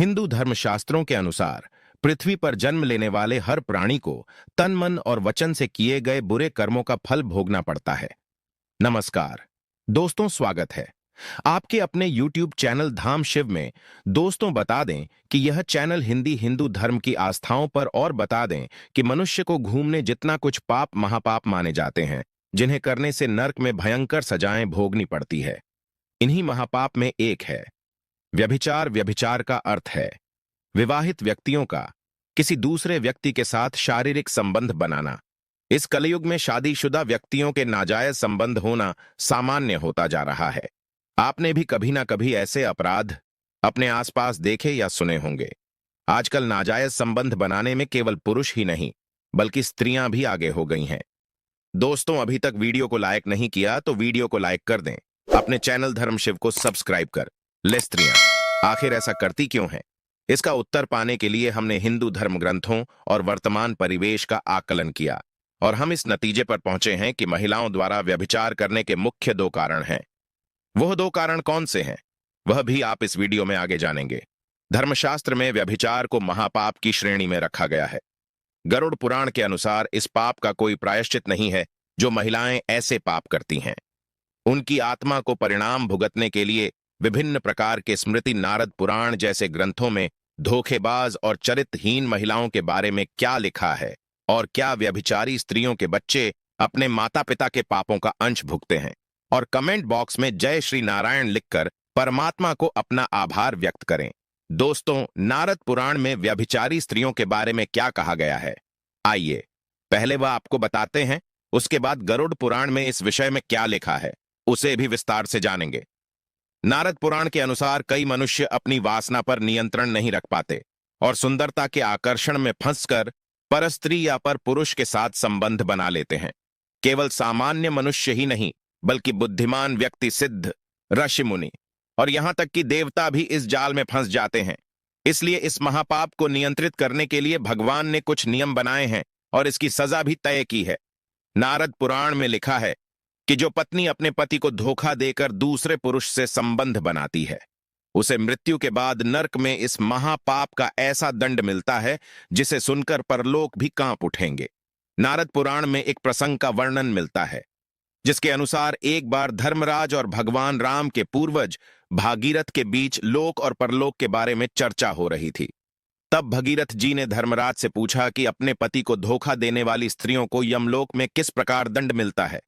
हिंदू धर्मशास्त्रों के अनुसार पृथ्वी पर जन्म लेने वाले हर प्राणी को तन मन और वचन से किए गए बुरे कर्मों का फल भोगना पड़ता है। नमस्कार दोस्तों, स्वागत है आपके अपने YouTube चैनल धाम शिव में। दोस्तों, बता दें कि यह चैनल हिंदू धर्म की आस्थाओं पर और बता दें कि मनुष्य को घूमने जितना कुछ पाप महापाप माने जाते हैं, जिन्हें करने से नर्क में भयंकर सजाएं भोगनी पड़ती है। इन्हीं महापाप में एक है व्यभिचार। व्यभिचार का अर्थ है विवाहित व्यक्तियों का किसी दूसरे व्यक्ति के साथ शारीरिक संबंध बनाना। इस कलयुग में शादीशुदा व्यक्तियों के नाजायज संबंध होना सामान्य होता जा रहा है। आपने भी कभी ना कभी ऐसे अपराध अपने आसपास देखे या सुने होंगे। आजकल नाजायज संबंध बनाने में केवल पुरुष ही नहीं बल्कि स्त्रियां भी आगे हो गई हैं। दोस्तों, अभी तक वीडियो को लाइक नहीं किया तो वीडियो को लाइक कर दें। अपने चैनल धर्म शिव को सब्सक्राइब कर ले। स्त्रियां आखिर ऐसा करती क्यों हैं? इसका उत्तर पाने के लिए हमने हिंदू धर्म ग्रंथों और वर्तमान परिवेश का आकलन किया और हम इस नतीजे पर पहुंचे हैं कि महिलाओं द्वारा व्यभिचार करने के मुख्य दो कारण हैं। वह दो कारण कौन से हैं, वह भी आप इस वीडियो में आगे जानेंगे। धर्मशास्त्र में व्यभिचार को महापाप की श्रेणी में रखा गया है। गरुड़ पुराण के अनुसार इस पाप का कोई प्रायश्चित नहीं है। जो महिलाएं ऐसे पाप करती हैं, उनकी आत्मा को परिणाम भुगतने के लिए विभिन्न प्रकार के स्मृति नारद पुराण जैसे ग्रंथों में धोखेबाज और चरित्रहीन महिलाओं के बारे में क्या लिखा है और क्या व्यभिचारी स्त्रियों के बच्चे अपने माता पिता के पापों का अंश भुगते हैं। और कमेंट बॉक्स में जय श्री नारायण लिखकर परमात्मा को अपना आभार व्यक्त करें। दोस्तों, नारद पुराण में व्यभिचारी स्त्रियों के बारे में क्या कहा गया है, आइए पहले वह आपको बताते हैं। उसके बाद गरुड़ पुराण में इस विषय में क्या लिखा है उसे भी विस्तार से जानेंगे। नारद पुराण के अनुसार कई मनुष्य अपनी वासना पर नियंत्रण नहीं रख पाते और सुंदरता के आकर्षण में फंसकर परस्त्री या पर पुरुष के साथ संबंध बना लेते हैं। केवल सामान्य मनुष्य ही नहीं बल्कि बुद्धिमान व्यक्ति, सिद्ध, ऋषि मुनि और यहां तक कि देवता भी इस जाल में फंस जाते हैं। इसलिए इस महापाप को नियंत्रित करने के लिए भगवान ने कुछ नियम बनाए हैं और इसकी सजा भी तय की है। नारद पुराण में लिखा है कि जो पत्नी अपने पति को धोखा देकर दूसरे पुरुष से संबंध बनाती है, उसे मृत्यु के बाद नरक में इस महापाप का ऐसा दंड मिलता है जिसे सुनकर परलोक भी कांप उठेंगे। नारद पुराण में एक प्रसंग का वर्णन मिलता है जिसके अनुसार एक बार धर्मराज और भगवान राम के पूर्वज भागीरथ के बीच लोक और परलोक के बारे में चर्चा हो रही थी। तब भगीरथ जी ने धर्मराज से पूछा कि अपने पति को धोखा देने वाली स्त्रियों को यमलोक में किस प्रकार दंड मिलता है।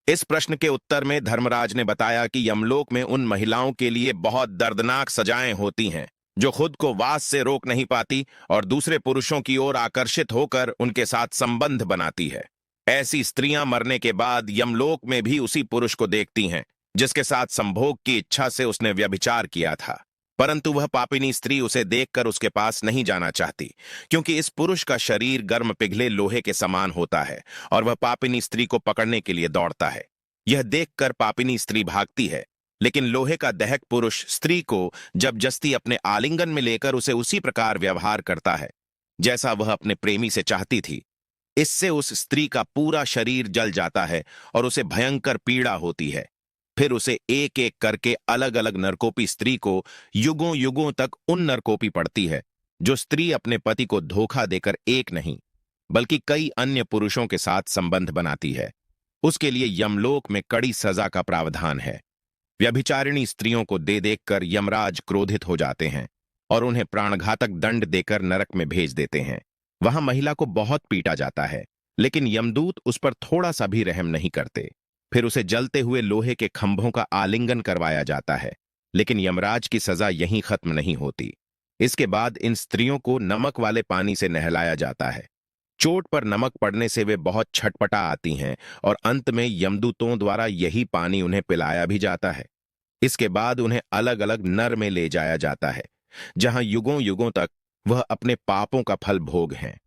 इस प्रश्न के उत्तर में धर्मराज ने बताया कि यमलोक में उन महिलाओं के लिए बहुत दर्दनाक सजाएं होती हैं जो खुद को वास से रोक नहीं पाती और दूसरे पुरुषों की ओर आकर्षित होकर उनके साथ संबंध बनाती है। ऐसी स्त्रियां मरने के बाद यमलोक में भी उसी पुरुष को देखती हैं जिसके साथ संभोग की इच्छा से उसने व्यभिचार किया था, परंतु वह पापिनी स्त्री उसे देखकर उसके पास नहीं जाना चाहती क्योंकि इस पुरुष का शरीर गर्म पिघले लोहे के समान होता है और वह पापिनी स्त्री को पकड़ने के लिए दौड़ता है। यह देखकर पापिनी स्त्री भागती है, लेकिन लोहे का दहक पुरुष स्त्री को जबरदस्ती अपने आलिंगन में लेकर उसे उसी प्रकार व्यवहार करता है जैसा वह अपने प्रेमी से चाहती थी। इससे उस स्त्री का पूरा शरीर जल जाता है और उसे भयंकर पीड़ा होती है। फिर उसे एक एक करके अलग अलग नरकोपी स्त्री को युगों युगों तक उन नरकोपी पड़ती है जो स्त्री अपने पति को धोखा देकर एक नहीं बल्कि कई अन्य पुरुषों के साथ संबंध बनाती है। उसके लिए यमलोक में कड़ी सजा का प्रावधान है। व्यभिचारिणी स्त्रियों को दे देखकर यमराज क्रोधित हो जाते हैं और उन्हें प्राणघातक दंड देकर नरक में भेज देते हैं। वहां महिला को बहुत पीटा जाता है, लेकिन यमदूत उस पर थोड़ा सा भी रहम नहीं करते। फिर उसे जलते हुए लोहे के खंभों का आलिंगन करवाया जाता है, लेकिन यमराज की सजा यहीं खत्म नहीं होती। इसके बाद इन स्त्रियों को नमक वाले पानी से नहलाया जाता है। चोट पर नमक पड़ने से वे बहुत छटपटा आती हैं और अंत में यमदूतों द्वारा यही पानी उन्हें पिलाया भी जाता है। इसके बाद उन्हें अलग अलग नर में ले जाया जाता है जहां युगों युगों तक वह अपने पापों का फल भोग हैं।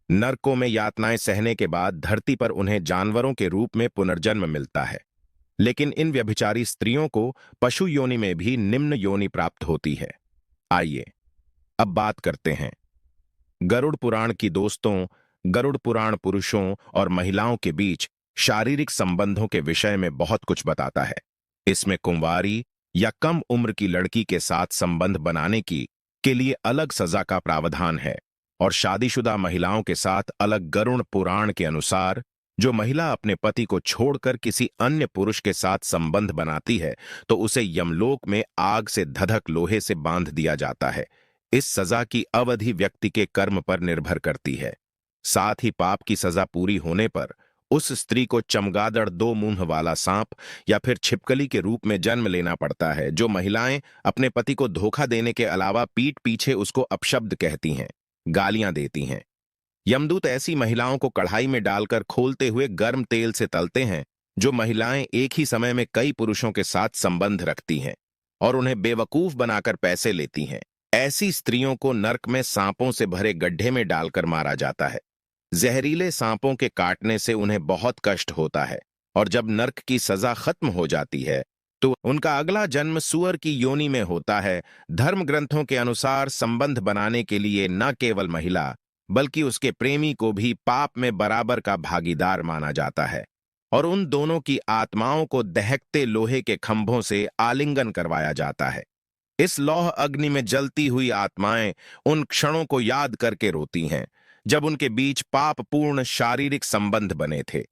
नरकों में यातनाएं सहने के बाद धरती पर उन्हें जानवरों के रूप में पुनर्जन्म मिलता है, लेकिन इन व्यभिचारी स्त्रियों को पशु योनि में भी निम्न योनि प्राप्त होती है। आइए अब बात करते हैं गरुड़ पुराण की। दोस्तों, गरुड़ पुराण पुरुषों और महिलाओं के बीच शारीरिक संबंधों के विषय में बहुत कुछ बताता है। इसमें कुंवारी या कम उम्र की लड़की के साथ संबंध बनाने की के लिए अलग सजा का प्रावधान है और शादीशुदा महिलाओं के साथ अलग गरुड़ पुराण के अनुसार जो महिला अपने पति को छोड़कर किसी अन्य पुरुष के साथ संबंध बनाती है तो उसे यमलोक में आग से धधक लोहे से बांध दिया जाता है। इस सजा की अवधि व्यक्ति के कर्म पर निर्भर करती है। साथ ही पाप की सजा पूरी होने पर उस स्त्री को चमगादड़ 2 मुंह वाला सांप या फिर छिपकली के रूप में जन्म लेना पड़ता है। जो महिलाएं अपने पति को धोखा देने के अलावा पीठ पीछे उसको अपशब्द कहती हैं, गालियां देती हैं, यमदूत ऐसी महिलाओं को कढ़ाई में डालकर खोलते हुए गर्म तेल से तलते हैं। जो महिलाएं एक ही समय में कई पुरुषों के साथ संबंध रखती हैं और उन्हें बेवकूफ बनाकर पैसे लेती हैं, ऐसी स्त्रियों को नर्क में सांपों से भरे गड्ढे में डालकर मारा जाता है। जहरीले सांपों के काटने से उन्हें बहुत कष्ट होता है और जब नर्क की सजा खत्म हो जाती है तो उनका अगला जन्म सूअर की योनि में होता है। धर्म ग्रंथों के अनुसार संबंध बनाने के लिए न केवल महिला बल्कि उसके प्रेमी को भी पाप में बराबर का भागीदार माना जाता है और उन दोनों की आत्माओं को दहकते लोहे के खंभों से आलिंगन करवाया जाता है। इस लौह अग्नि में जलती हुई आत्माएं उन क्षणों को याद करके रोती हैं जब उनके बीच पापपूर्ण शारीरिक संबंध बने थे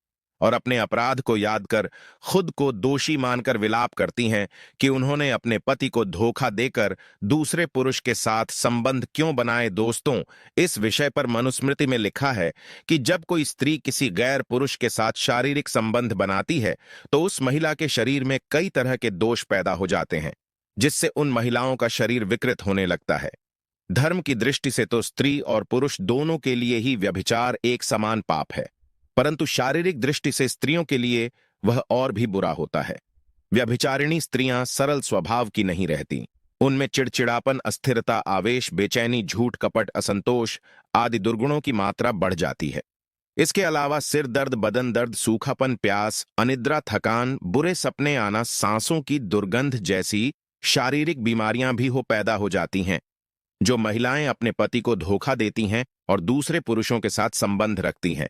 और अपने अपराध को याद कर खुद को दोषी मानकर विलाप करती हैं कि उन्होंने अपने पति को धोखा देकर दूसरे पुरुष के साथ संबंध क्यों बनाए। दोस्तों, इस विषय पर मनुस्मृति में लिखा है कि जब कोई स्त्री किसी गैर पुरुष के साथ शारीरिक संबंध बनाती है तो उस महिला के शरीर में कई तरह के दोष पैदा हो जाते हैं जिससे उन महिलाओं का शरीर विकृत होने लगता है। धर्म की दृष्टि से तो स्त्री और पुरुष दोनों के लिए ही व्यभिचार एक समान पाप है, परंतु शारीरिक दृष्टि से स्त्रियों के लिए वह और भी बुरा होता है। व्यभिचारिणी स्त्रियां सरल स्वभाव की नहीं रहती। उनमें चिड़चिड़ापन, अस्थिरता, आवेश, बेचैनी, झूठ, कपट, असंतोष आदि दुर्गुणों की मात्रा बढ़ जाती है। इसके अलावा सिर दर्द, बदन दर्द, सूखापन, प्यास, अनिद्रा, थकान, बुरे सपने आना, सांसों की दुर्गंध जैसी शारीरिक बीमारियां भी पैदा हो जाती हैं। जो महिलाएं अपने पति को धोखा देती हैं और दूसरे पुरुषों के साथ संबंध रखती हैं,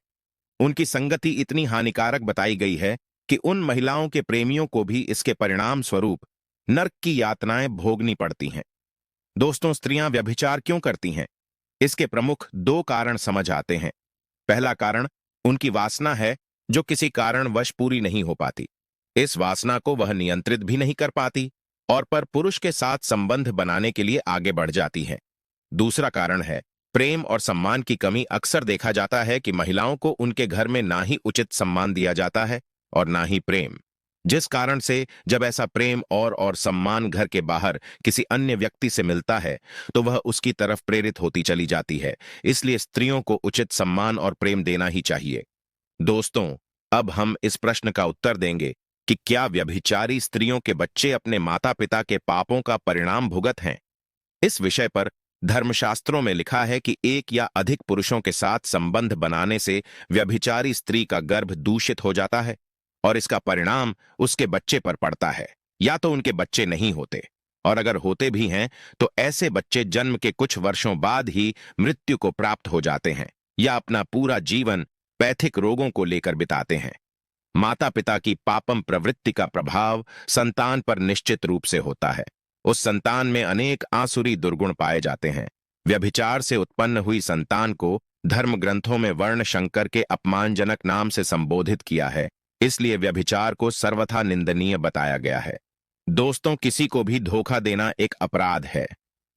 उनकी संगति इतनी हानिकारक बताई गई है कि उन महिलाओं के प्रेमियों को भी इसके परिणाम स्वरूप नर्क की यातनाएं भोगनी पड़ती हैं। दोस्तों, स्त्रियां व्यभिचार क्यों करती हैं? इसके प्रमुख 2 कारण समझ आते हैं। पहला कारण उनकी वासना है जो किसी कारणवश पूरी नहीं हो पाती। इस वासना को वह नियंत्रित भी नहीं कर पाती और पर पुरुष के साथ संबंध बनाने के लिए आगे बढ़ जाती है। दूसरा कारण है प्रेम और सम्मान की कमी। अक्सर देखा जाता है कि महिलाओं को उनके घर में ना ही उचित सम्मान दिया जाता है और ना ही प्रेम, जिस कारण से जब ऐसा प्रेम और सम्मान घर के बाहर किसी अन्य व्यक्ति से मिलता है तो वह उसकी तरफ प्रेरित होती चली जाती है। इसलिए स्त्रियों को उचित सम्मान और प्रेम देना ही चाहिए। दोस्तों, अब हम इस प्रश्न का उत्तर देंगे कि क्या व्यभिचारी स्त्रियों के बच्चे अपने माता पिता के पापों का परिणाम भुगत हैं? इस विषय पर धर्मशास्त्रों में लिखा है कि एक या अधिक पुरुषों के साथ संबंध बनाने से व्यभिचारी स्त्री का गर्भ दूषित हो जाता है और इसका परिणाम उसके बच्चे पर पड़ता है। या तो उनके बच्चे नहीं होते और अगर होते भी हैं तो ऐसे बच्चे जन्म के कुछ वर्षों बाद ही मृत्यु को प्राप्त हो जाते हैं या अपना पूरा जीवन पैथिक रोगों को लेकर बिताते हैं। माता पिता की पापम प्रवृत्ति का प्रभाव संतान पर निश्चित रूप से होता है। उस संतान में अनेक आसुरी दुर्गुण पाए जाते हैं। व्यभिचार से उत्पन्न हुई संतान को धर्म ग्रंथों में वर्ण शंकर के अपमानजनक नाम से संबोधित किया है, इसलिए व्यभिचार को सर्वथा निंदनीय बताया गया है। दोस्तों, किसी को भी धोखा देना एक अपराध है,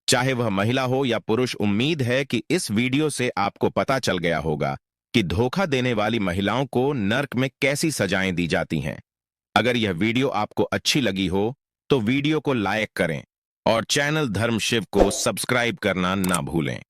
चाहे वह महिला हो या पुरुष। उम्मीद है कि इस वीडियो से आपको पता चल गया होगा कि धोखा देने वाली महिलाओं को नर्क में कैसी सजाएं दी जाती हैं। अगर यह वीडियो आपको अच्छी लगी हो तो वीडियो को लाइक करें और चैनल धर्म शिव को सब्सक्राइब करना ना भूलें।